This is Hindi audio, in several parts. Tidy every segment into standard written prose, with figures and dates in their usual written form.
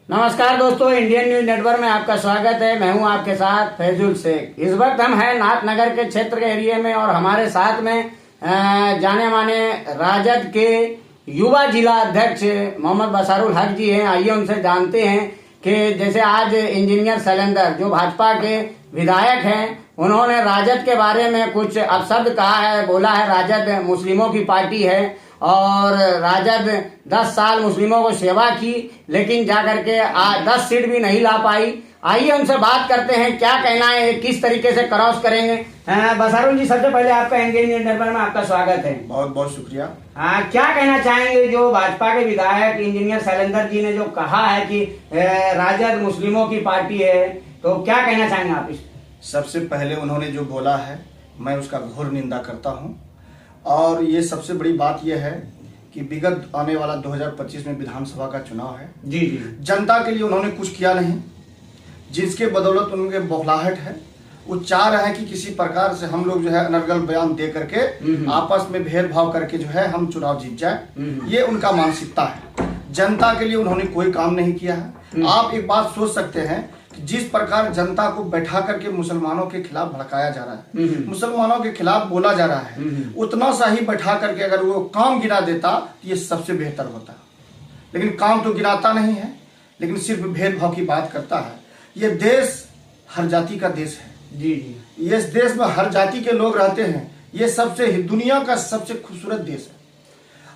नमस्कार दोस्तों, इंडियन न्यूज नेटवर्क में आपका स्वागत है। मैं हूं आपके साथ फैजुल शेख। इस वक्त हम हैं नाथनगर के क्षेत्र के एरिया में और हमारे साथ में जाने माने राजद के युवा जिला अध्यक्ष मोहम्मद बसारुल हक जी हैं। आइए उनसे जानते हैं कि जैसे आज इंजीनियर शैलेंद्र जो भाजपा के विधायक हैं, उन्होंने राजद के बारे में कुछ अपशब्द कहा है, बोला है राजद मुस्लिमों की पार्टी है और राजद 10 साल मुस्लिमों को सेवा की, लेकिन जाकर के 10 सीट भी नहीं ला पाई। आइए उनसे बात करते हैं, क्या कहना है, किस तरीके से क्रॉस करेंगे। बसारुल जी, सबसे पहले आपका इंडियन न्यूज नेटवर्क में आपका स्वागत है। बहुत बहुत शुक्रिया। क्या कहना चाहेंगे जो भाजपा के विधायक इंजीनियर शैलेंद्र जी ने जो कहा है कि राजद मुस्लिमों की पार्टी है, तो क्या कहना चाहेंगे आप इस? सबसे पहले उन्होंने जो बोला है मैं उसका घोर निंदा करता हूं और ये सबसे बड़ी बात यह है कि विगत आने वाला 2025 में विधानसभा का चुनाव है। जी जी। जनता के लिए उन्होंने कुछ किया नहीं, जिसके बदौलत उनके बौखलाहट है। वो चाह रहे हैं कि किसी प्रकार से हम लोग जो है अनर्गल बयान दे करके आपस में भेदभाव करके जो है हम चुनाव जीत जाए। ये उनका मानसिकता है। जनता के लिए उन्होंने कोई काम नहीं किया है। आप एक बात सोच सकते हैं कि जिस प्रकार जनता को बैठा करके मुसलमानों के खिलाफ भड़काया जा रहा है, मुसलमानों के खिलाफ बोला जा रहा है, उतना सा ही बैठा करके अगर वो काम गिना देता तो ये सबसे बेहतर होता। लेकिन काम तो गिनाता नहीं है, लेकिन सिर्फ भेदभाव की बात करता है। ये देश हर जाति का देश है। जी जी। ये इस देश में हर जाति के लोग रहते हैं। ये सबसे दुनिया का सबसे खूबसूरत देश है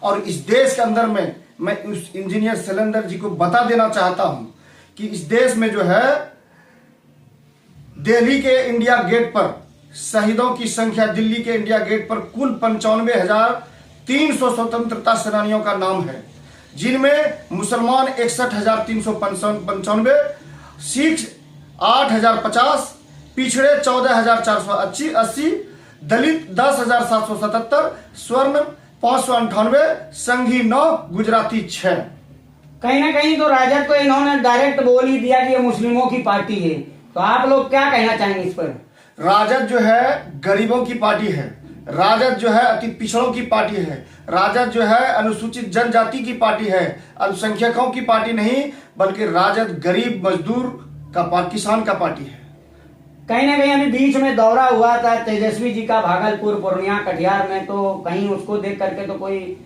और इस देश के अंदर में मैं उस इंजीनियर शैलेंद्र जी को बता देना चाहता हूं कि इस देश में जो है दिल्ली के इंडिया गेट पर शहीदों की संख्या, दिल्ली के इंडिया गेट पर कुल 95,300 स्वतंत्रता सेनानियों का नाम है, जिनमें मुसलमान 61,395, सिख 8,050, पिछड़े 14,480, दलित 10,777, स्वर्ण 598, संघी 9, गुजराती 6। कहीं ना कहीं तो राजद को इन्होंने डायरेक्ट बोल ही दिया कि ये मुस्लिमों की पार्टी है, तो आप लोग क्या कहना चाहेंगे इस पर? राजद जो है गरीबों की पार्टी है, राजद जो है अति पिछड़ों की पार्टी है, राजद जो है अनुसूचित जनजाति की पार्टी है, अल्पसंख्यकों की पार्टी नहीं, बल्कि राजद गरीब मजदूर का किसान का पार्टी है। कहीं ना कहीं अभी बीच में दौरा हुआ था तेजस्वी जी का भागलपुर, पूर्णिया, कटिहार में, तो कहीं उसको देख करके तो कोई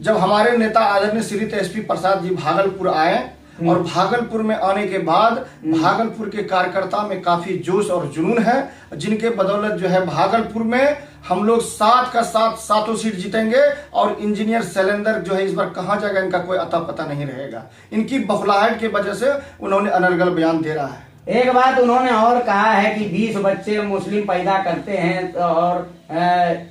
जब हमारे नेता आदरणीय श्री तेजस्वी प्रसाद जी भागलपुर आए और भागलपुर में आने के बाद भागलपुर के कार्यकर्ता में काफी जोश और जुनून है, जिनके बदौलत जो है भागलपुर में हम लोग 7 का 7 सातों सीट जीतेंगे और इंजीनियर शैलेंद्र जो है इस बार कहां जाएगा इनका कोई अता पता नहीं रहेगा। इनकी बौखलाहट की वजह से उन्होंने अनर्गल बयान दे रहा है। एक बात उन्होंने और कहा है कि 20 बच्चे मुस्लिम पैदा करते हैं और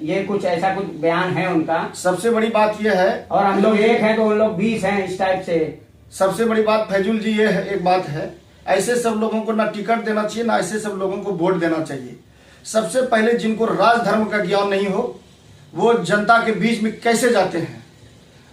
ये कुछ ऐसा कुछ बयान है उनका। सबसे बड़ी बात यह है, और हम लोग एक हैं तो उन लोग 20 हैं, इस टाइप से। सबसे बड़ी बात फैजुल जी ये है, एक बात है, ऐसे सब लोगों को ना टिकट देना चाहिए, ना ऐसे सब लोगों को वोट देना चाहिए। सबसे पहले जिनको राजधर्म का ज्ञान नहीं हो वो जनता के बीच में कैसे जाते हैं,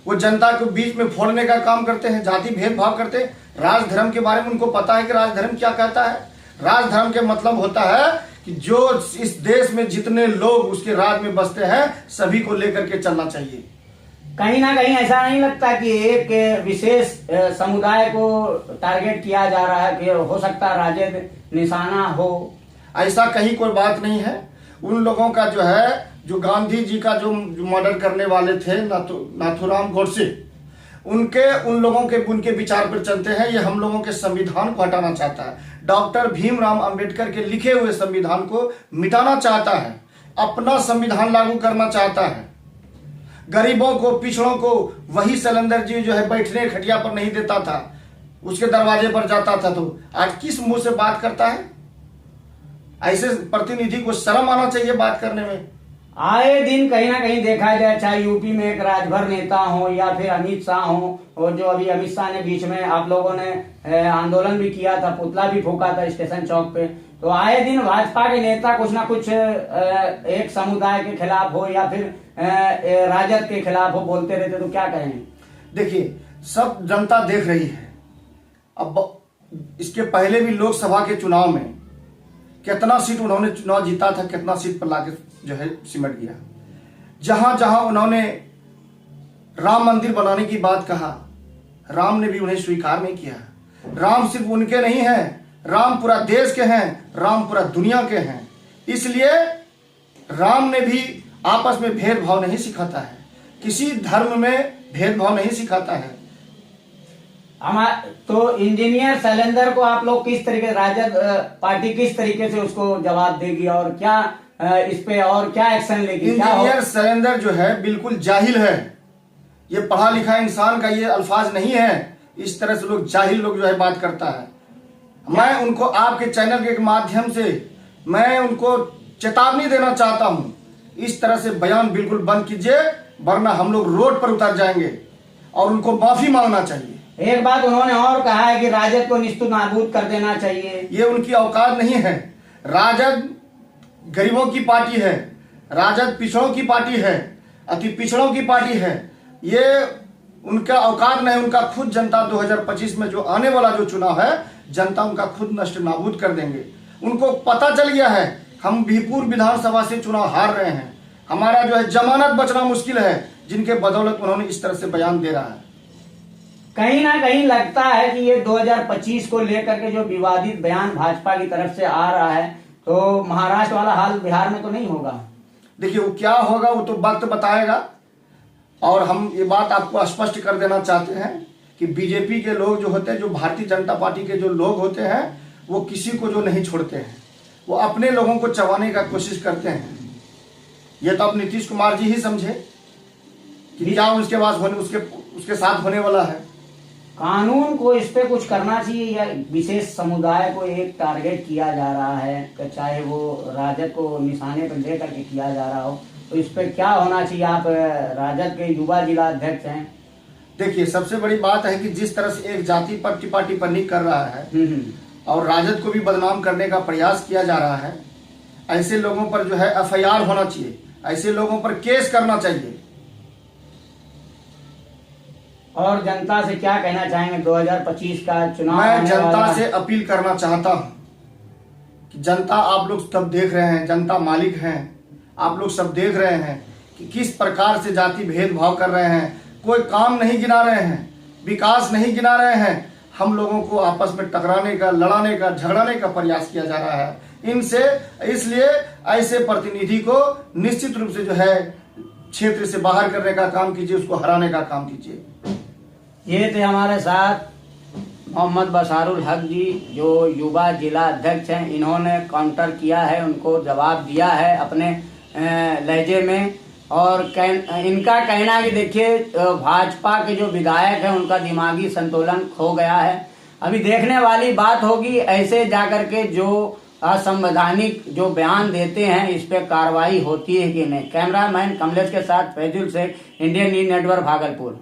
वो जनता के बीच में फोड़ने का काम करते हैं, जाति भेदभाव करते हैं। राजधर्म के बारे में उनको पता है कि राजधर्म क्या कहता है। राजधर्म के मतलब होता है कि जो इस देश में जितने लोग उसके राज में बसते हैं सभी को लेकर के चलना चाहिए। कहीं ना कहीं ऐसा नहीं लगता कि एक विशेष समुदाय को टारगेट किया जा रहा है कि हो सकता है राजद निशाना हो? ऐसा कहीं कोई बात नहीं है। उन लोगों का जो है, जो गांधी जी का जो मर्डर करने वाले थे नाथूराम गोडसे, उन लोगों के उनके विचार पर चलते हैं। ये हम लोगों के संविधान को हटाना चाहता है, डॉक्टर भीमराव अंबेडकर के लिखे हुए संविधान को मिटाना चाहता है, अपना संविधान लागू करना चाहता है। गरीबों को, पिछड़ों को वही शैलेंद्र जी जो है बैठने खटिया पर नहीं देता था, उसके दरवाजे पर जाता था, तो आज किस मुंह से बात करता है? ऐसे प्रतिनिधि को शर्म आना चाहिए बात करने में। आए दिन कहीं ना कहीं देखा जाए, चाहे यूपी में एक राजभर नेता हो या फिर अमित शाह हो, और जो अभी अमित शाह ने बीच में आप लोगों ने आंदोलन भी किया था, पुतला भी फूका था स्टेशन चौक पे, तो आए दिन भाजपा के नेता कुछ ना कुछ एक समुदाय के खिलाफ हो या फिर राजद के खिलाफ हो बोलते रहते, तो क्या कहें? देखिए, सब जनता देख रही है। अब इसके पहले भी लोकसभा के चुनाव में कितना सीट उन्होंने चुनाव जीता था, कितना सीट पर लाके जो है सिमट गया। जहां जहां उन्होंने राम मंदिर बनाने की बात कहा, राम ने भी उन्हें स्वीकार नहीं किया। राम सिर्फ उनके नहीं हैं, राम पूरा देश के हैं, राम पूरा दुनिया के हैं। इसलिए राम ने भी आपस में भेदभाव नहीं सिखाता है, किसी धर्म में भेदभाव नहीं सिखाता है। तो इंजीनियर शैलेंद्र को आप लोग किस तरीके, राजद पार्टी किस तरीके से उसको जवाब देगी और क्या इस पे और क्या एक्शन लेगी? इंजीनियर शैलेंद्र जो है बिल्कुल जाहिल है, ये पढ़ा लिखा इंसान का ये अल्फाज नहीं है। इस तरह से लोग जाहिल लोग जो है बात करता है। मैं उनको आपके चैनल के माध्यम से मैं उनको चेतावनी देना चाहता हूं, इस तरह से बयान बिल्कुल बंद कीजिए, वरना हम लोग रोड पर उतर जाएंगे और उनको माफी मांगना चाहिए। एक बात उन्होंने और कहा है कि राजद को निस्तु नाबूद कर देना चाहिए। ये उनकी औकात नहीं है। राजद गरीबों की पार्टी है, राजद पिछड़ों की पार्टी है, अति पिछड़ों की पार्टी है। ये उनका औकात नहीं। उनका खुद जनता 2025 में जो आने वाला जो चुनाव है, जनता उनका खुद नष्ट नाबूद कर देंगे। उनको पता चल गया है हम बीरपुर विधानसभा से चुनाव हार रहे हैं, हमारा जो है जमानत बचना मुश्किल है, जिनके बदौलत उन्होंने इस तरह से बयान दे रहा है। कहीं ना कहीं लगता है कि ये 2025 को लेकर के जो विवादित बयान भाजपा की तरफ से आ रहा है, तो महाराष्ट्र वाला हाल बिहार में तो नहीं होगा। देखिए वो क्या होगा वो तो वक्त बताएगा। और हम ये बात आपको स्पष्ट कर देना चाहते हैं कि बीजेपी के लोग जो होते हैं, जो भारतीय जनता पार्टी के जो लोग होते हैं, वो किसी को जो नहीं छोड़ते हैं, वो अपने लोगों को चबाने का कोशिश करते हैं। ये तो अब नीतीश कुमार जी ही समझे कि क्या उसके बाद होने उसके साथ होने वाला है। कानून को इस पे कुछ करना चाहिए या विशेष समुदाय को एक टारगेट किया जा रहा है, चाहे वो राजद को निशाने पर लेकर के किया जा रहा हो, तो इस पे क्या होना चाहिए? आप राजद के युवा जिला अध्यक्ष हैं। देखिए सबसे बड़ी बात है कि जिस तरह से एक जाति पर टिप्पा टिप्पणी कर रहा है और राजद को भी बदनाम करने का प्रयास किया जा रहा है, ऐसे लोगों पर जो है FIR होना चाहिए, ऐसे लोगों पर केस करना चाहिए। और जनता से क्या कहना चाहेंगे 2025 का चुनाव? मैं जनता से अपील करना चाहता हूं कि जनता, आप लोग सब देख रहे हैं, जनता मालिक हैं, आप लोग सब देख रहे हैं कि किस प्रकार से जाति भेदभाव कर रहे हैं। कोई काम नहीं गिना रहे हैं, विकास नहीं गिना रहे हैं, हम लोगों को आपस में टकराने का, लड़ाने का, झगड़ाने का प्रयास किया जा रहा है इनसे। इसलिए ऐसे प्रतिनिधि को निश्चित रूप से जो है क्षेत्र से बाहर करने का काम कीजिए, उसको हराने का काम कीजिए। ये थे हमारे साथ मोहम्मद बसारुल हक जी, जो युवा जिला अध्यक्ष हैं। इन्होंने काउंटर किया है, उनको जवाब दिया है अपने लहजे में। और इनका कहना है कि देखिए भाजपा के जो विधायक हैं उनका दिमागी संतुलन खो गया है। अभी देखने वाली बात होगी ऐसे जाकर के जो असंवैधानिक जो बयान देते हैं इस पे कार्रवाई होती है कि नहीं। कैमरामैन कमलेश के साथ Faizul Sheikh, Indian News Network, Bhagalpur.